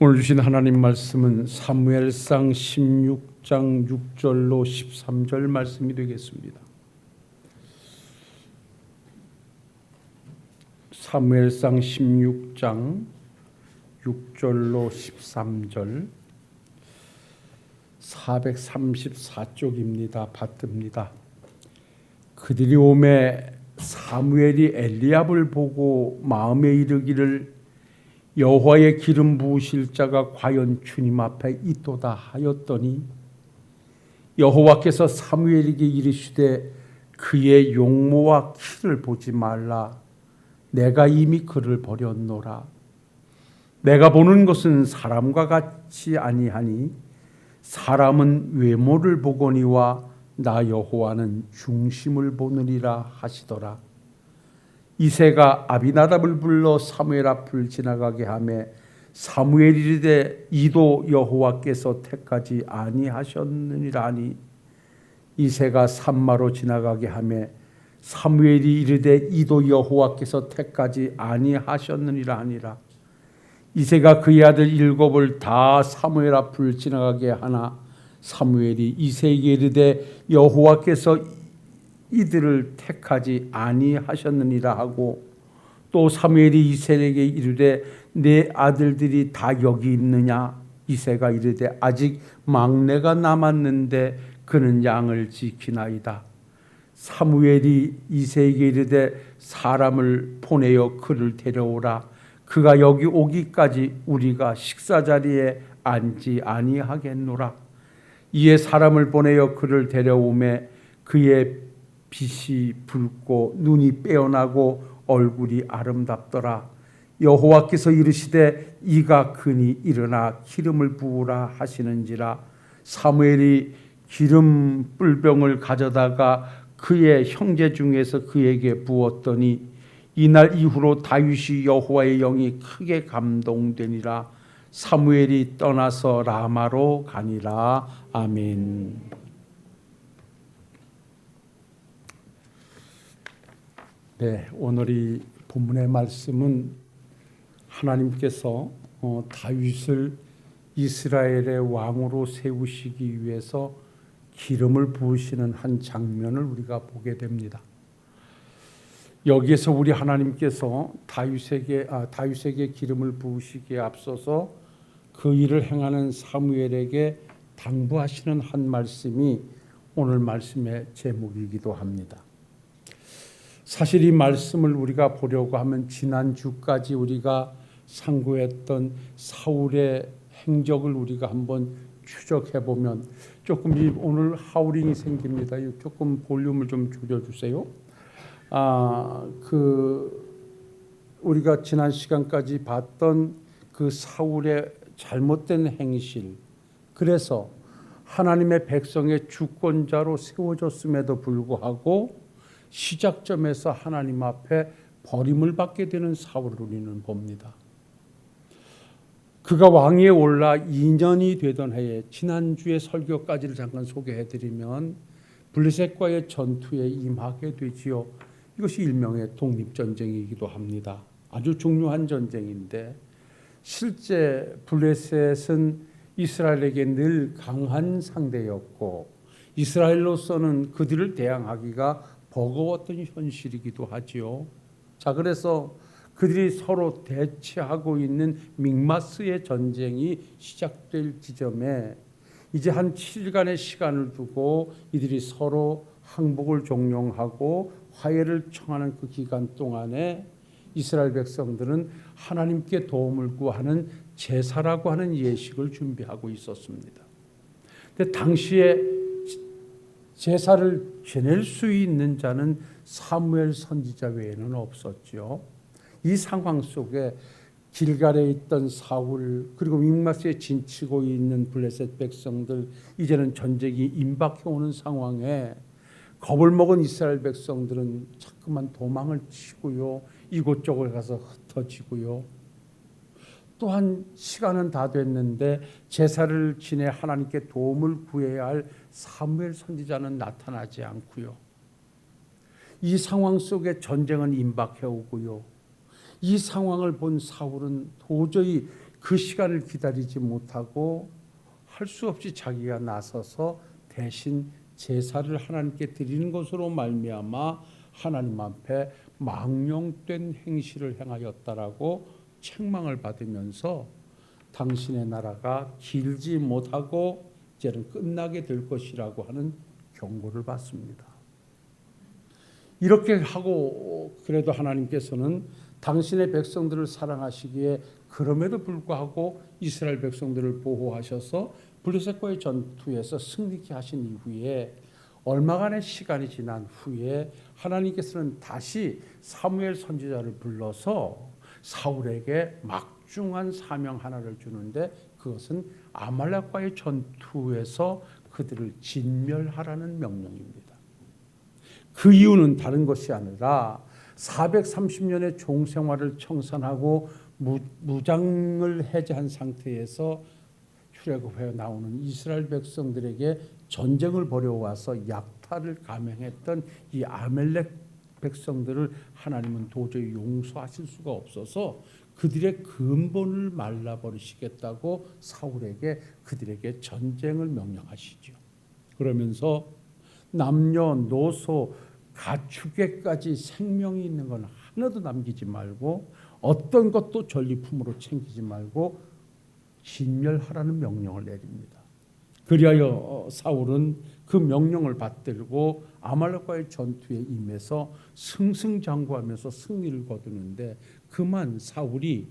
오늘 주신 하나님 말씀은 사무엘상 16장 6절로 13절 말씀이 되겠습니다. 사무엘상 16장 6절로 13절 434쪽입니다. 받듭니다. 그들이 오매 사무엘이 엘리압을 보고 마음에 이르기를 여호와의 기름 부으실 자가 과연 주님 앞에 있도다 하였더니 여호와께서 사무엘에게 이르시되 그의 용모와 키를 보지 말라. 내가 이미 그를 버렸노라. 내가 보는 것은 사람과 같이 아니하니 사람은 외모를 보거니와 나 여호와는 중심을 보느니라 하시더라. 이새가 아비나답을 불러 사무엘 앞을 지나가게 하매 사무엘이 이르되 이도 여호와께서 택하지 아니하셨느니라 하니 이새가 산마로 지나가게 하매 사무엘이 이르되 이도 여호와께서 택하지 아니하셨느니라 하니라. 이새가 그의 아들 7을 다 사무엘 앞을 지나가게 하나 사무엘이 이새에게 이르되 여호와께서 이들을 택하지 아니하셨느니라 하고 또 사무엘이 이새에게 이르되 내 아들들이 다 여기 있느냐. 이새가 이르되 아직 막내가 남았는데 그는 양을 지키나이다. 사무엘이 이새에게 이르되 사람을 보내어 그를 데려오라. 그가 여기 오기까지 우리가 식사 자리에 앉지 아니하겠노라. 이에 사람을 보내어 그를 데려오매 그의 빛이 붉고 눈이 빼어나고 얼굴이 아름답더라. 여호와께서 이르시되 이가 그니 일어나 기름을 부으라 하시는지라. 사무엘이 기름 뿔병을 가져다가 그의 형제 중에서 그에게 부었더니 이날 이후로 다윗이 여호와의 영이 크게 감동되니라. 사무엘이 떠나서 라마로 가니라. 아멘. 네, 오늘 이 본문의 말씀은 하나님께서 다윗을 이스라엘의 왕으로 세우시기 위해서 기름을 부으시는 한 장면을 우리가 보게 됩니다. 여기에서 우리 하나님께서 다윗에게 기름을 부으시기에 앞서서 그 일을 행하는 사무엘에게 당부하시는 한 말씀이 오늘 말씀의 제목이기도 합니다. 사실 이 말씀을 우리가 보려고 하면 지난주까지 우리가 상고했던 사울의 행적을 우리가 한번 추적해 보면 조금 오늘 하우링이 생깁니다. 조금 볼륨을 좀 줄여주세요. 우리가 지난 시간까지 봤던 그 사울의 잘못된 행실, 그래서 하나님의 백성의 주권자로 세워졌음에도 불구하고 시작점에서 하나님 앞에 버림을 받게 되는 사울을 우리는 봅니다. 그가 왕위에 올라 2년이 되던 해에 지난주에 설교까지를 잠깐 소개해드리면 블레셋과의 전투에 임하게 되지요. 이것이 일명의 독립전쟁이기도 합니다. 아주 중요한 전쟁인데 실제 블레셋은 이스라엘에게 늘 강한 상대였고 이스라엘로서는 그들을 대항하기가 버거웠던 현실이기도 하지요. 자, 그래서 그들이 서로 대치하고 있는 믹마스의 전쟁이 시작될 지점에 이제 한 7일간의 시간을 두고 이들이 서로 항복을 종용하고 화해를 청하는 그 기간 동안에 이스라엘 백성들은 하나님께 도움을 구하는 제사라고 하는 예식을 준비하고 있었습니다. 근데 당시에 제사를 지낼 수 있는 자는 사무엘 선지자 외에는 없었죠. 이 상황 속에 길갈에 있던 사울 그리고 믹마스에 진치고 있는 블레셋 백성들 이제는 전쟁이 임박해 오는 상황에 겁을 먹은 이스라엘 백성들은 자꾸만 도망을 치고요. 이곳저곳 가서 흩어지고요. 또한 시간은 다 됐는데 제사를 지내 하나님께 도움을 구해야 할 사무엘 선지자는 나타나지 않고요. 이 상황 속에 전쟁은 임박해 오고요. 이 상황을 본 사울은 도저히 그 시간을 기다리지 못하고 할 수 없이 자기가 나서서 대신 제사를 하나님께 드리는 것으로 말미암아 하나님 앞에 망령된 행실을 행하였다라고 책망을 받으면서 당신의 나라가 길지 못하고 이제는 끝나게 될 것이라고 하는 경고를 받습니다. 이렇게 하고 그래도 하나님께서는 당신의 백성들을 사랑하시기에 그럼에도 불구하고 이스라엘 백성들을 보호하셔서 블레셋과의 전투에서 승리케 하신 이후에 얼마간의 시간이 지난 후에 하나님께서는 다시 사무엘 선지자를 불러서 사울에게 막중한 사명 하나를 주는데 그것은 아말렉과의 전투에서 그들을 진멸하라는 명령입니다. 그 이유는 다른 것이 아니라 430년의 종생활을 청산하고 무장을 해제한 상태에서 출애굽해 나오는 이스라엘 백성들에게 전쟁을 벌여와서 약탈을 감행했던 이 아말렉 백성들을 하나님은 도저히 용서하실 수가 없어서 그들의 근본을 말라버리시겠다고 사울에게 그들에게 전쟁을 명령하시죠. 그러면서 남녀노소 가축에까지 생명이 있는 건 하나도 남기지 말고 어떤 것도 전리품으로 챙기지 말고 진멸하라는 명령을 내립니다. 그리하여 사울은 그 명령을 받들고 아말렉과의 전투에 임해서 승승장구하면서 승리를 거두는데 그만 사울이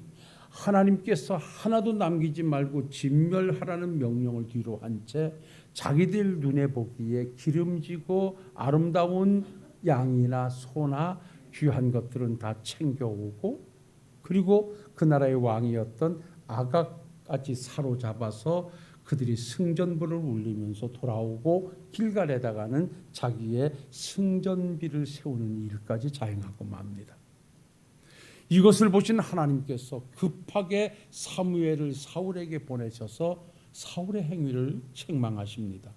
하나님께서 하나도 남기지 말고 진멸하라는 명령을 뒤로 한 채 자기들 눈에 보기에 기름지고 아름다운 양이나 소나 귀한 것들은 다 챙겨오고 그리고 그 나라의 왕이었던 아각까지 사로잡아서 그들이 승전부를 울리면서 돌아오고 길갈에다가는 자기의 승전비를 세우는 일까지 자행하고 맙니다. 이것을 보신 하나님께서 급하게 사무엘을 사울에게 보내셔서 사울의 행위를 책망하십니다.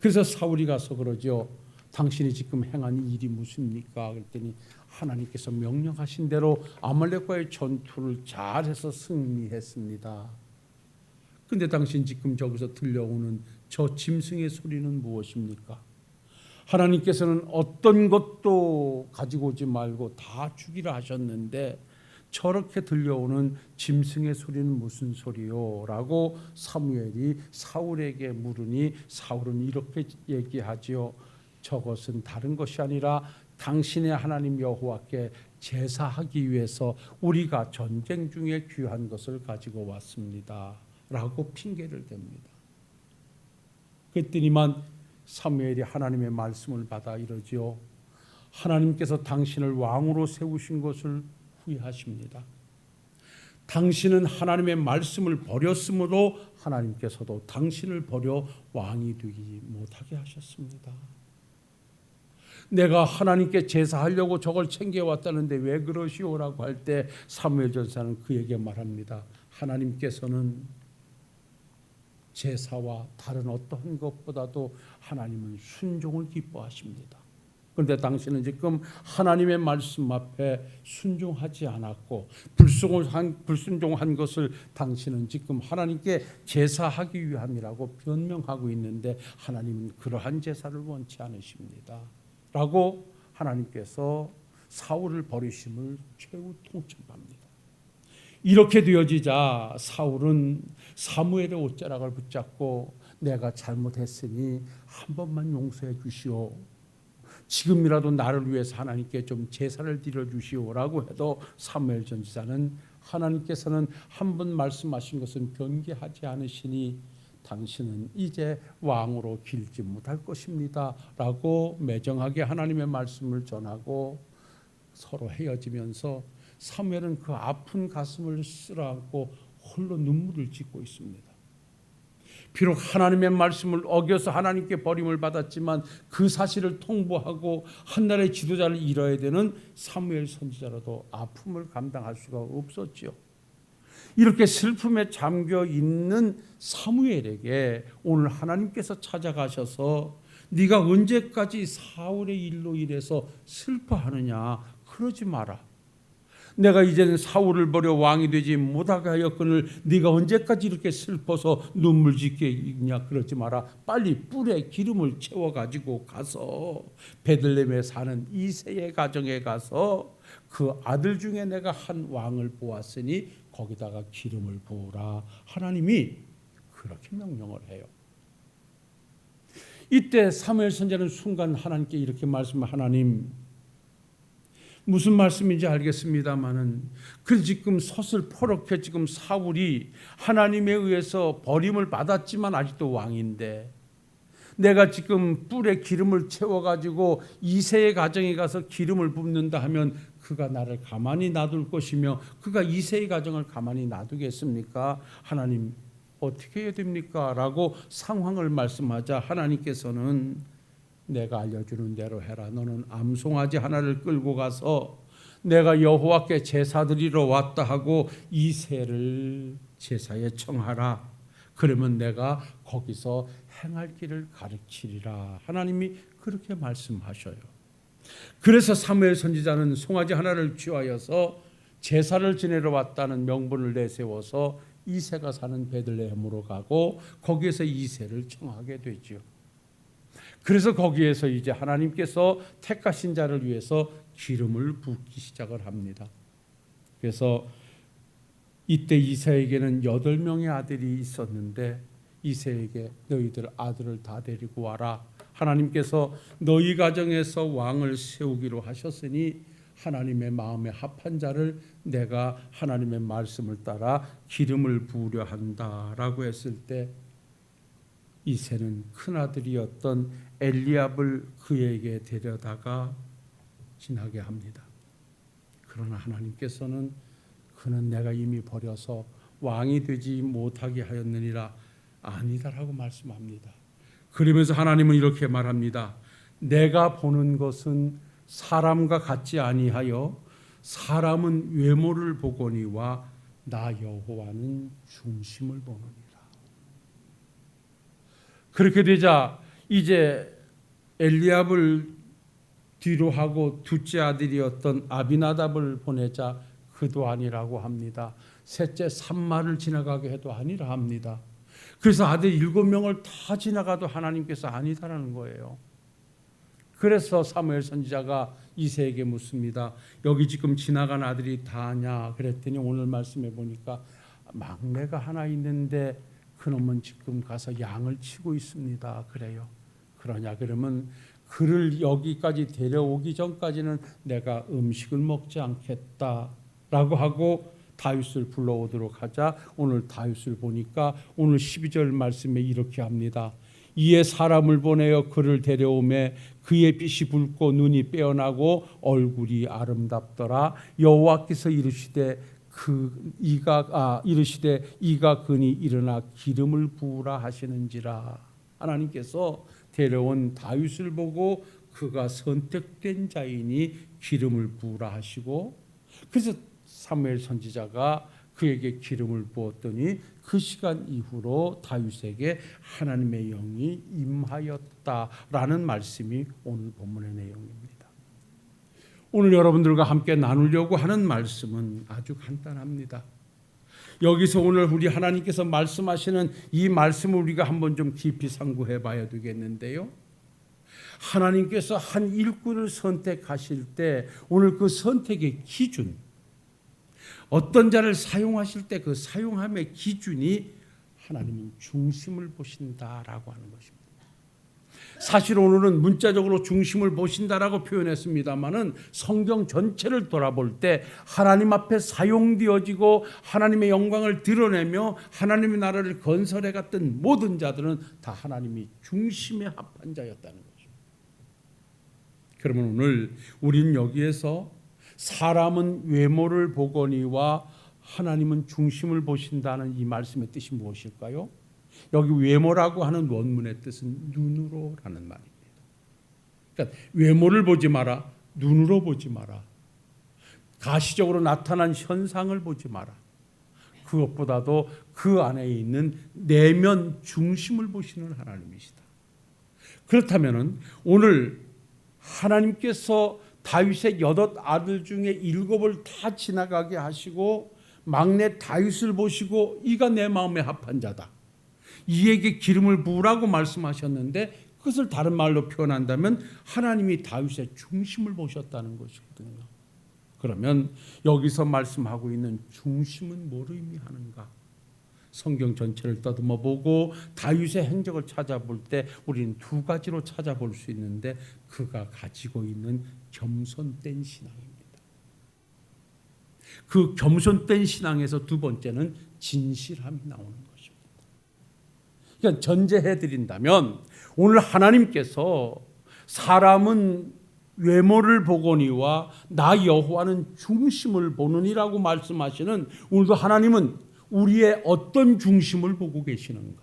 그래서 사울이 가서 그러죠. 당신이 지금 행한 일이 무엇입니까? 그랬더니 하나님께서 명령하신 대로 아말렉과의 전투를 잘해서 승리했습니다. 근데 당신 지금 저기서 들려오는 저 짐승의 소리는 무엇입니까? 하나님께서는 어떤 것도 가지고 오지 말고 다 죽이라 하셨는데 저렇게 들려오는 짐승의 소리는 무슨 소리요? 라고 사무엘이 사울에게 물으니 사울은 이렇게 얘기하지요. 저것은 다른 것이 아니라 당신의 하나님 여호와께 제사하기 위해서 우리가 전쟁 중에 귀한 것을 가지고 왔습니다. 라고 핑계를 댑니다. 그랬더니만 사무엘이 하나님의 말씀을 받아 이러지요. 하나님께서 당신을 왕으로 세우신 것을 후회하십니다. 당신은 하나님의 말씀을 버렸으므로 하나님께서도 당신을 버려 왕이 되지 못하게 하셨습니다. 내가 하나님께 제사하려고 저걸 챙겨왔다는데 왜 그러시오라고 할 때 사무엘 전사는 그에게 말합니다. 하나님께서는 제사와 다른 어떠한 것보다도 하나님은 순종을 기뻐하십니다. 그런데 당신은 지금 하나님의 말씀 앞에 순종하지 않았고 불순종한 것을 당신은 지금 하나님께 제사하기 위함이라고 변명하고 있는데 하나님은 그러한 제사를 원치 않으십니다. 라고 하나님께서 사울을 버리심을 최후 통첩합니다. 이렇게 되어지자 사울은 사무엘의 옷자락을 붙잡고 내가 잘못했으니 한 번만 용서해 주시오. 지금이라도 나를 위해서 하나님께 좀 제사를 드려 주시오라고 해도 사무엘 전지사는 하나님께서는 한 번 말씀하신 것은 변개하지 않으시니 당신은 이제 왕으로 길지 못할 것입니다. 라고 매정하게 하나님의 말씀을 전하고 서로 헤어지면서 사무엘은 그 아픈 가슴을 쓸어안고 홀로 눈물을 짓고 있습니다. 비록 하나님의 말씀을 어겨서 하나님께 버림을 받았지만 그 사실을 통보하고 한나라의 지도자를 잃어야 되는 사무엘 선지자라도 아픔을 감당할 수가 없었지요. 이렇게 슬픔에 잠겨 있는 사무엘에게 오늘 하나님께서 찾아가셔서 네가 언제까지 사울의 일로 인해서 슬퍼하느냐? 그러지 마라. 내가 이제는 사울을 버려 왕이 되지 못하게 하였거늘 네가 언제까지 이렇게 슬퍼서 눈물 짓게 있냐. 그러지 마라. 빨리 뿔에 기름을 채워 가지고 가서 베들레헴에 사는 이새의 가정에 가서 그 아들 중에 내가 한 왕을 보았으니 거기다가 기름을 부으라. 하나님이 그렇게 명령을 해요. 이때 사무엘 선지자는 순간 하나님께 이렇게 말씀을, 하나님 무슨 말씀인지 알겠습니다마는 그 지금 서슬퍼렇게 지금 사울이 하나님에 의해서 버림을 받았지만 아직도 왕인데 내가 지금 뿔에 기름을 채워가지고 이새의 가정에 가서 기름을 붓는다 하면 그가 나를 가만히 놔둘 것이며 그가 이새의 가정을 가만히 놔두겠습니까? 하나님 어떻게 해야 됩니까? 라고 상황을 말씀하자 하나님께서는 내가 알려주는 대로 해라. 너는 암송아지 하나를 끌고 가서 내가 여호와께 제사 드리러 왔다 하고 이새를 제사에 청하라. 그러면 내가 거기서 행할 길을 가르치리라. 하나님이 그렇게 말씀하셔요. 그래서 사무엘 선지자는 송아지 하나를 취하여서 제사를 지내러 왔다는 명분을 내세워서 이새가 사는 베들레헴으로 가고 거기에서 이새를 청하게 되죠. 그래서 거기에서 이제 하나님께서 택하신 자를 위해서 기름을 붓기 시작을 합니다. 그래서 이때 이새에게는 8명의 아들이 있었는데 이새에게 너희들 아들을 다 데리고 와라. 하나님께서 너희 가정에서 왕을 세우기로 하셨으니 하나님의 마음에 합한 자를 내가 하나님의 말씀을 따라 기름을 부으려 한다라고 했을 때 이새는 큰아들이었던 엘리압을 그에게 데려다가 지나게 합니다. 그러나 하나님께서는 그는 내가 이미 버려서 왕이 되지 못하게 하였느니라. 아니다라고 말씀합니다. 그러면서 하나님은 이렇게 말합니다. 내가 보는 것은 사람과 같지 아니하여 사람은 외모를 보거니와 나 여호와는 중심을 보느니라. 그렇게 되자 이제 엘리압을 뒤로 하고 둘째 아들이었던 아비나답을 보내자 그도 아니라고 합니다. 셋째 삼마를 지나가게 해도 아니라 합니다. 그래서 아들 7명을 다 지나가도 하나님께서 아니다라는 거예요. 그래서 사무엘 선지자가 이새에게 묻습니다. 여기 지금 지나간 아들이 다냐? 그랬더니 오늘 말씀해 보니까 막내가 하나 있는데 그놈은 지금 가서 양을 치고 있습니다. 그래요. 그러냐? 그러면 그를 여기까지 데려오기 전까지는 내가 음식을 먹지 않겠다라고 하고 다윗을 불러오도록 하자 오늘 다윗을 보니까 오늘 12절 말씀에 이렇게 합니다. 이에 사람을 보내어 그를 데려오매 그의 빛이 붉고 눈이 빼어나고 얼굴이 아름답더라. 여호와께서 이르시되 이가 그니 일어나 기름을 부으라 하시는지라. 하나님께서 데려온 다윗을 보고 그가 선택된 자이니 기름을 부으라 하시고 그래서 사무엘 선지자가 그에게 기름을 부었더니 그 시간 이후로 다윗에게 하나님의 영이 임하였다라는 말씀이 오늘 본문의 내용입니다. 오늘 여러분들과 함께 나누려고 하는 말씀은 아주 간단합니다. 여기서 오늘 우리 하나님께서 말씀하시는 이 말씀을 우리가 한번 좀 깊이 상고해 봐야 되겠는데요. 하나님께서 한 일꾼을 선택하실 때 오늘 그 선택의 기준, 어떤 자를 사용하실 때 그 사용함의 기준이 하나님은 중심을 보신다라고 하는 것입니다. 사실 오늘은 문자적으로 중심을 보신다라고 표현했습니다마는 성경 전체를 돌아볼 때 하나님 앞에 사용되어지고 하나님의 영광을 드러내며 하나님의 나라를 건설해 갔던 모든 자들은 다 하나님이 중심에 합한 자였다는 거죠. 그러면 오늘 우리는 여기에서 사람은 외모를 보거니와 하나님은 중심을 보신다는 이 말씀의 뜻이 무엇일까요? 여기 외모라고 하는 원문의 뜻은 눈으로라는 말입니다. 그러니까 외모를 보지 마라, 눈으로 보지 마라, 가시적으로 나타난 현상을 보지 마라. 그것보다도 그 안에 있는 내면 중심을 보시는 하나님이시다. 그렇다면 오늘 하나님께서 다윗의 8 아들 중에 7을 다 지나가게 하시고 막내 다윗을 보시고 이가 내 마음에 합한 자다, 이에게 기름을 부으라고 말씀하셨는데, 그것을 다른 말로 표현한다면 하나님이 다윗의 중심을 보셨다는 것이거든요. 그러면 여기서 말씀하고 있는 중심은 뭘 의미하는가? 성경 전체를 떠듬어 보고 다윗의 행적을 찾아볼 때 우리는 두 가지로 찾아볼 수 있는데, 그가 가지고 있는 겸손된 신앙입니다. 그 겸손된 신앙에서 두 번째는 진실함이 나오는 것입니다. 그러니까 전제해 드린다면 오늘 하나님께서 사람은 외모를 보거니와 나 여호와는 중심을 보느니라고 말씀하시는, 오늘도 하나님은 우리의 어떤 중심을 보고 계시는가?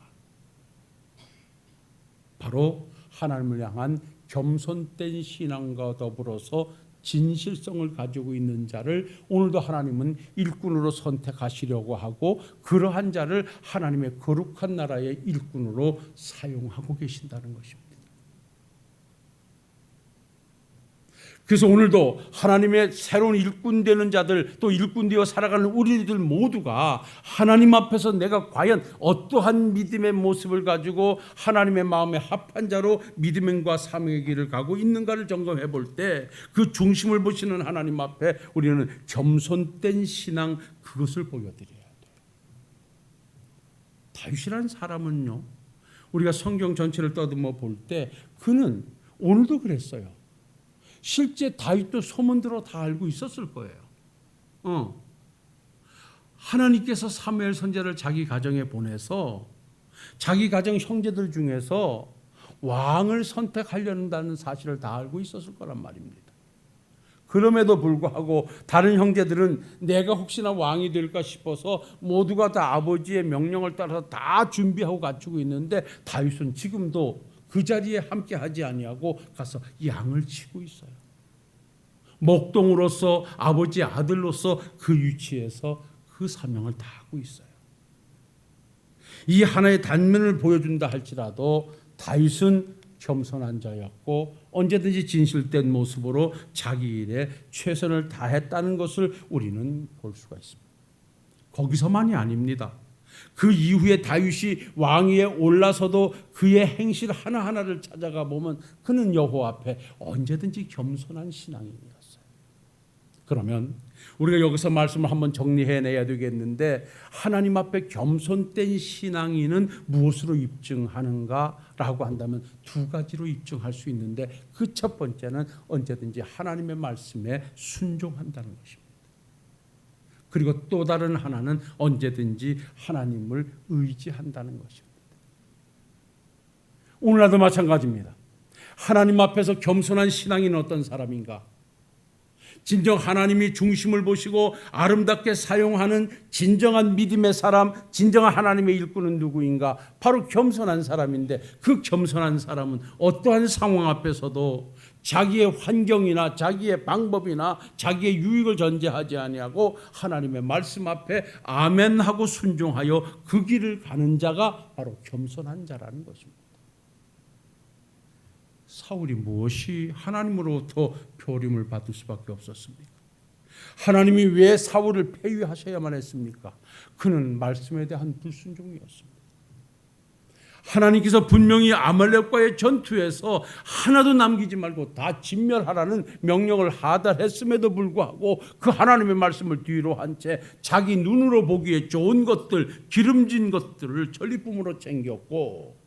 바로 하나님을 향한 겸손된 신앙과 더불어서 진실성을 가지고 있는 자를 오늘도 하나님은 일꾼으로 선택하시려고 하고, 그러한 자를 하나님의 거룩한 나라의 일꾼으로 사용하고 계신다는 것입니다. 그래서 오늘도 하나님의 새로운 일꾼 되는 자들, 또 일꾼 되어 살아가는 우리들 모두가 하나님 앞에서 내가 과연 어떠한 믿음의 모습을 가지고 하나님의 마음에 합한 자로 믿음과 사명의 길을 가고 있는가를 점검해 볼 때, 그 중심을 보시는 하나님 앞에 우리는 겸손된 신앙, 그것을 보여드려야 돼요. 다윗이라는 사람은요, 우리가 성경 전체를 떠듬어 볼 때 그는 오늘도 그랬어요. 실제 다윗도 소문대로 다 알고 있었을 거예요. 하나님께서 사무엘 선지자를 자기 가정에 보내서 자기 가정 형제들 중에서 왕을 선택하려는 사실을 다 알고 있었을 거란 말입니다. 그럼에도 불구하고 다른 형제들은 내가 혹시나 왕이 될까 싶어서 모두가 다 아버지의 명령을 따라서 다 준비하고 갖추고 있는데, 다윗은 지금도 그 자리에 함께 하지 아니하고 가서 양을 치고 있어요. 목동으로서, 아버지의 아들로서 그 위치에서 그 사명을 다하고 있어요. 이 하나의 단면을 보여준다 할지라도 다윗은 겸손한 자였고 언제든지 진실된 모습으로 자기 일에 최선을 다했다는 것을 우리는 볼 수가 있습니다. 거기서만이 아닙니다. 그 이후에 다윗이 왕위에 올라서도 그의 행실 하나하나를 찾아가 보면 그는 여호와 앞에 언제든지 겸손한 신앙인이었어요. 그러면 우리가 여기서 말씀을 한번 정리해내야 되겠는데, 하나님 앞에 겸손된 신앙인은 무엇으로 입증하는가라고 한다면 두 가지로 입증할 수 있는데, 그 첫 번째는 언제든지 하나님의 말씀에 순종한다는 것입니다. 그리고 또 다른 하나는 언제든지 하나님을 의지한다는 것입니다. 오늘날도 마찬가지입니다. 하나님 앞에서 겸손한 신앙인은 어떤 사람인가? 진정 하나님이 중심을 보시고 아름답게 사용하는 진정한 믿음의 사람, 진정한 하나님의 일꾼은 누구인가? 바로 겸손한 사람인데, 그 겸손한 사람은 어떠한 상황 앞에서도 자기의 환경이나 자기의 방법이나 자기의 유익을 전제하지 아니하고 하나님의 말씀 앞에 아멘하고 순종하여 그 길을 가는 자가 바로 겸손한 자라는 것입니다. 사울이 무엇이 하나님으로부터 표림을 받을 수밖에 없었습니까? 하나님이 왜 사울을 폐위하셔야만 했습니까? 그는 말씀에 대한 불순종이었습니다. 하나님께서 분명히 아말렉과의 전투에서 하나도 남기지 말고 다 진멸하라는 명령을 하달했음에도 불구하고 그 하나님의 말씀을 뒤로 한 채 자기 눈으로 보기에 좋은 것들, 기름진 것들을 전리품으로 챙겼고,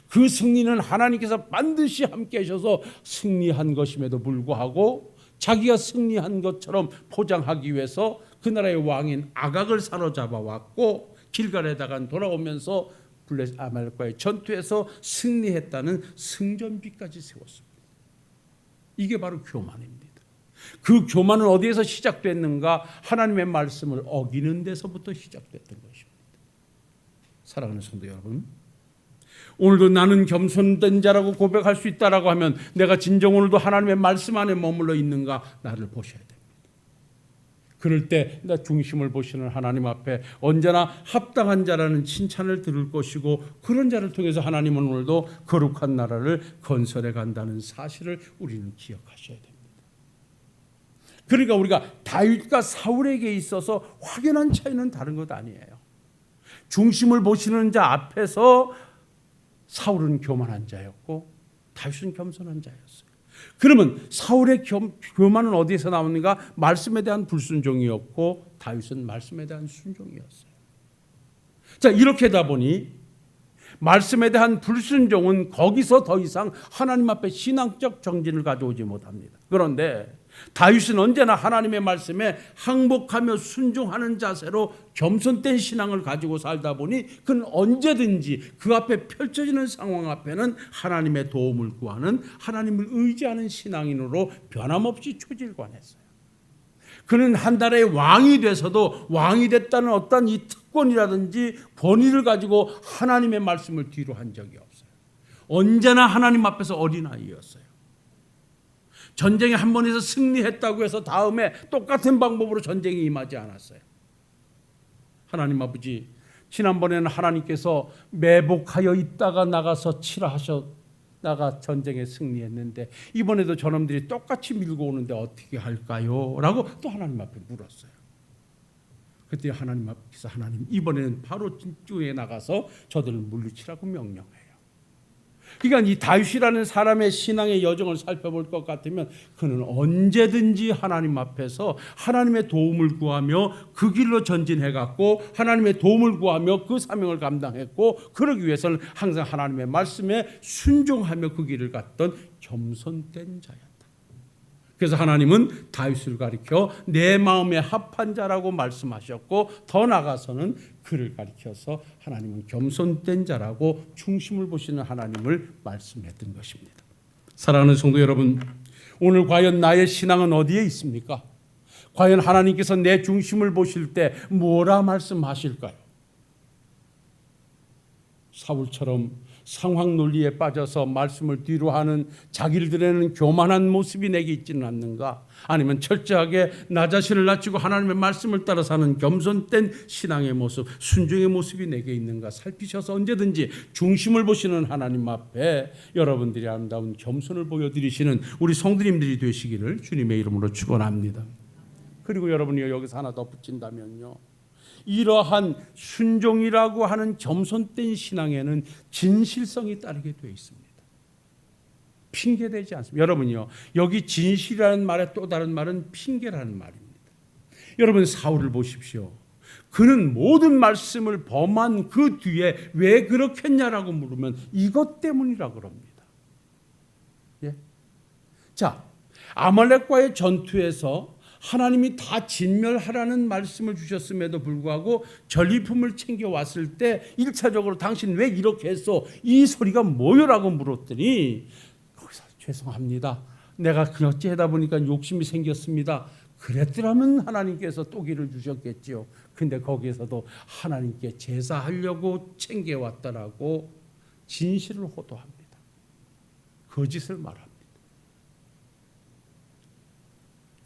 그 승리는 하나님께서 반드시 함께 하셔서 승리한 것임에도 불구하고 자기가 승리한 것처럼 포장하기 위해서 그 나라의 왕인 아각을 사로잡아 왔고, 길갈에다가 돌아오면서 블레셋 아말렉과의 전투에서 승리했다는 승전비까지 세웠습니다. 이게 바로 교만입니다. 그 교만은 어디에서 시작됐는가? 하나님의 말씀을 어기는 데서부터 시작됐던 것입니다. 사랑하는 성도 여러분, 오늘도 나는 겸손된 자라고 고백할 수 있다라고 하면 내가 진정 오늘도 하나님의 말씀 안에 머물러 있는가 나를 보셔야 됩니다. 그럴 때 나 중심을 보시는 하나님 앞에 언제나 합당한 자라는 칭찬을 들을 것이고, 그런 자를 통해서 하나님은 오늘도 거룩한 나라를 건설해 간다는 사실을 우리는 기억하셔야 됩니다. 그러니까 우리가 다윗과 사울에게 있어서 확연한 차이는 다른 것 아니에요. 중심을 보시는 자 앞에서 사울은 교만한 자였고 다윗은 겸손한 자였어요. 그러면 사울의 교만은 어디에서 나오는가? 말씀에 대한 불순종이었고 다윗은 말씀에 대한 순종이었어요. 자, 이렇게 하다 보니 말씀에 대한 불순종은 거기서 더 이상 하나님 앞에 신앙적 정진을 가져오지 못합니다. 그런데 다윗은 언제나 하나님의 말씀에 항복하며 순종하는 자세로 겸손된 신앙을 가지고 살다 보니 그는 언제든지 그 앞에 펼쳐지는 상황 앞에는 하나님의 도움을 구하는, 하나님을 의지하는 신앙인으로 변함없이 초질관했어요. 그는 한 나라의 왕이 돼서도 왕이 됐다는 어떤 이 특권이라든지 권위를 가지고 하나님의 말씀을 뒤로 한 적이 없어요. 언제나 하나님 앞에서 어린아이였어요. 전쟁에 한 번에서 승리했다고 해서 다음에 똑같은 방법으로 전쟁에 임하지 않았어요. 하나님 아버지, 지난번에는 하나님께서 매복하여 있다가 나가서 나가 전쟁에 승리했는데 이번에도 저놈들이 똑같이 밀고 오는데 어떻게 할까요? 라고 또 하나님 앞에 물었어요. 그때 하나님 앞에서 하나님, 이번에는 바로 진주에 나가서 저들을 물리치라고 명령해요. 그러니까 이 다윗이라는 사람의 신앙의 여정을 살펴볼 것 같으면 그는 언제든지 하나님 앞에서 하나님의 도움을 구하며 그 길로 전진해갔고 하나님의 도움을 구하며 그 사명을 감당했고 그러기 위해서는 항상 하나님의 말씀에 순종하며 그 길을 갔던 겸손된 자였다. 그래서 하나님은 다윗을 가리켜 내 마음에 합한 자라고 말씀하셨고 더 나아가서는 그를 가리켜서 하나님은 겸손된 자라고 중심을 보시는 하나님을 말씀했던 것입니다. 사랑하는 성도 여러분, 오늘 과연 나의 신앙은 어디에 있습니까? 과연 하나님께서 내 중심을 보실 때 뭐라 말씀하실까요? 사울처럼 상황 논리에 빠져서 말씀을 뒤로 하는 자기를 드러내는 교만한 모습이 내게 있지는 않는가? 아니면 철저하게 나 자신을 낮추고 하나님의 말씀을 따라 사는 겸손된 신앙의 모습, 순종의 모습이 내게 있는가 살피셔서 언제든지 중심을 보시는 하나님 앞에 여러분들이 아름다운 겸손을 보여드리시는 우리 성도님들이 되시기를 주님의 이름으로 축원합니다. 그리고 여러분이 여기서 하나 덧붙인다면요, 이러한 순종이라고 하는 겸손된 신앙에는 진실성이 따르게 되어 있습니다. 핑계대지 않습니다. 여러분요, 여기 진실이라는 말의 또 다른 말은 핑계라는 말입니다. 여러분 사울을 보십시오. 그는 모든 말씀을 범한 그 뒤에 왜 그렇겠냐라고 물으면 이것 때문이라고 그럽니다. 예? 자, 아말렉과의 전투에서 하나님이 다 진멸하라는 말씀을 주셨음에도 불구하고 전리품을 챙겨왔을 때 1차적으로 당신 왜 이렇게 했어? 이 소리가 뭐요라고 물었더니 거기서 죄송합니다. 내가 그냥 어찌하다 보니까 욕심이 생겼습니다. 그랬더라면 하나님께서 또 길을 주셨겠지요. 근데 거기에서도 하나님께 제사하려고 챙겨왔다라고 진실을 호도합니다. 거짓을 말합니다.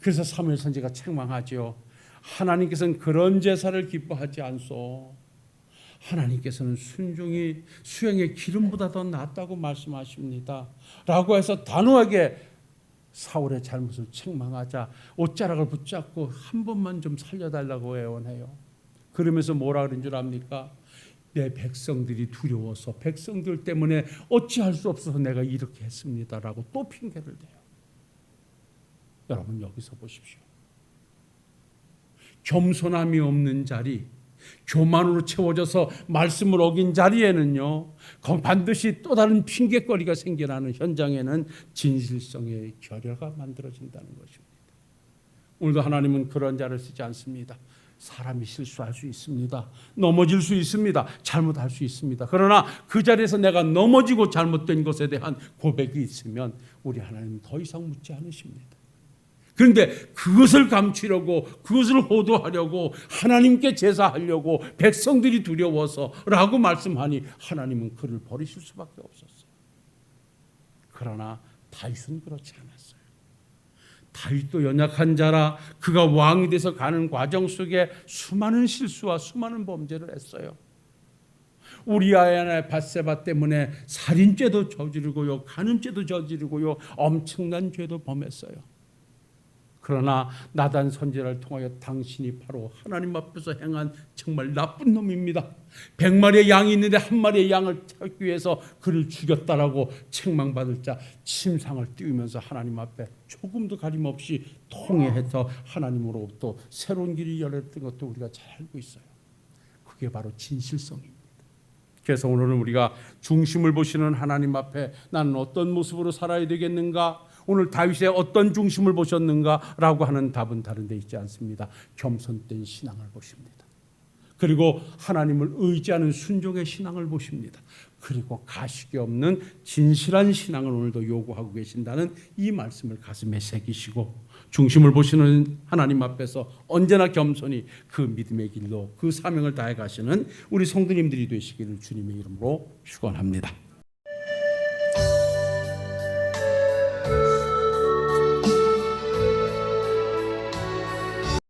그래서 사무엘 선지가 책망하지요. 하나님께서는 그런 제사를 기뻐하지 않소. 하나님께서는 순종이 수행의 기름보다 더 낫다고 말씀하십니다. 라고 해서 단호하게 사울의 잘못을 책망하자 옷자락을 붙잡고 한 번만 좀 살려달라고 애원해요. 그러면서 뭐라 그런 줄 압니까? 내 백성들이 두려워서 백성들 때문에 어찌할 수 없어서 내가 이렇게 했습니다라고 또 핑계를 대요. 여러분 여기서 보십시오. 겸손함이 없는 자리, 교만으로 채워져서 말씀을 어긴 자리에는요, 반드시 또 다른 핑계거리가 생겨나는 현장에는 진실성의 결여가 만들어진다는 것입니다. 오늘도 하나님은 그런 자를 쓰지 않습니다. 사람이 실수할 수 있습니다. 넘어질 수 있습니다. 잘못할 수 있습니다. 그러나 그 자리에서 내가 넘어지고 잘못된 것에 대한 고백이 있으면 우리 하나님은 더 이상 묻지 않으십니다. 그런데 그것을 감추려고, 그것을 호도하려고, 하나님께 제사하려고 백성들이 두려워서라고 말씀하니 하나님은 그를 버리실 수밖에 없었어요. 그러나 다윗은 그렇지 않았어요. 다윗도 연약한 자라 그가 왕이 돼서 가는 과정 속에 수많은 실수와 수많은 범죄를 했어요. 우리아의 밧세바 때문에 살인죄도 저지르고요, 간음죄도 저지르고요, 엄청난 죄도 범했어요. 그러나 나단 선지자를 통하여 당신이 바로 하나님 앞에서 행한 정말 나쁜 놈입니다. 100마리의 양이 있는데 한 마리의 양을 찾기 위해서 그를 죽였다라고 책망받을 자, 침상을 띄우면서 하나님 앞에 조금도 가림없이 통회해서 하나님으로부터 새로운 길이 열렸던 것도 우리가 잘 알고 있어요. 그게 바로 진실성입니다. 그래서 오늘은 우리가 중심을 보시는 하나님 앞에 나는 어떤 모습으로 살아야 되겠는가? 오늘 다윗의 어떤 중심을 보셨는가라고 하는 답은 다른 데 있지 않습니다. 겸손된 신앙을 보십니다. 그리고 하나님을 의지하는 순종의 신앙을 보십니다. 그리고 가식이 없는 진실한 신앙을 오늘도 요구하고 계신다는 이 말씀을 가슴에 새기시고 중심을 보시는 하나님 앞에서 언제나 겸손히 그 믿음의 길로 그 사명을 다해 가시는 우리 성도님들이 되시기를 주님의 이름으로 축원합니다.